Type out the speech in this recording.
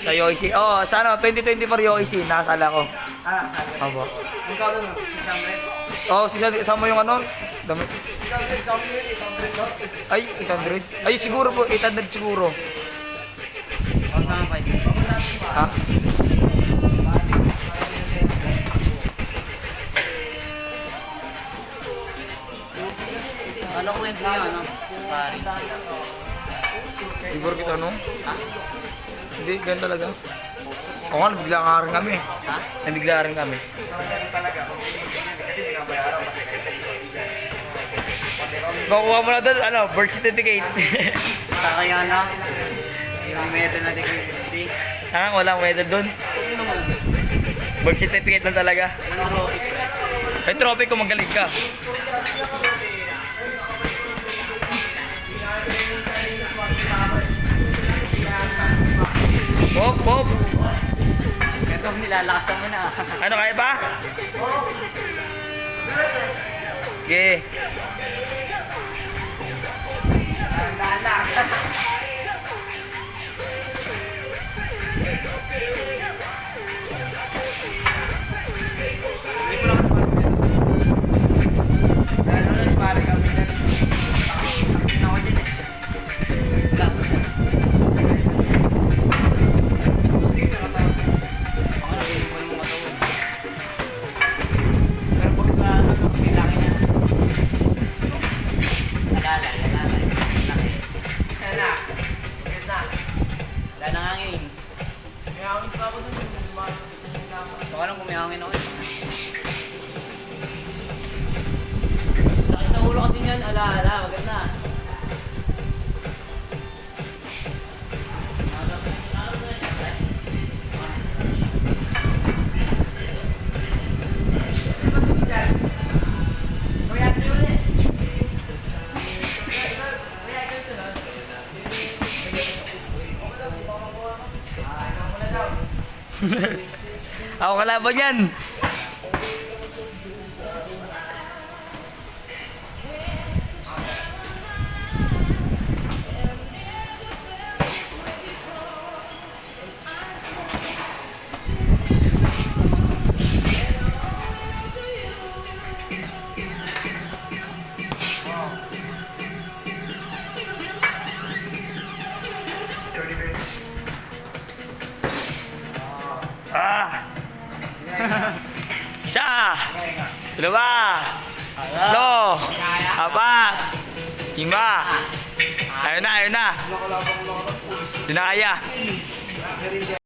Sa Yoichi. Oh, sa ano, 2024 Yoichi. Nakasala ko. Ah, sabi. Opo. Ang kaano no? 600. Oh, sama yung ano? Dami. 600, sa amin yun, 800 no? Ay, 800. Ay, siguro po. 800 siguro. O, sama pa ito. Ha? Ano ko yun sa'yo, ano? Pari. Ibor kita, no? Ha? Hindi, ganun talaga. Oo nga, nabigla nga rin kami. Ha? Nabigla rin kami. Tapos makuha mo na doon, ano, birth certificate. Sa kayo, ano? Yung medal na dignity. Ha? Walang medal doon. Ano naman? Birth certificate lang talaga. Anong trophy? May trophy kung magaling ka. Hop, hop. Ito, nilalakasan mo na. Ano, kaya ba? Okay. Hindi ko nakaspansyo. Lalo na ispare kami dyan. Ako dyan eh. Hindi sa katawan. Ako na, hindi ko mo katawan. Pero pag sa ano, kasi laki niya. Alalay. Laki. Sana. Ganda. Wala nang hangin. May hangin pa ako dun. Baka lang kung may hangin ako. Laki sa ulo kasi niyan. Ala, maganda. Ako kalaban yan. Ah! Isa! Dalawa! Tatlo! Apat! Lima! Ayun na! Di na kaya!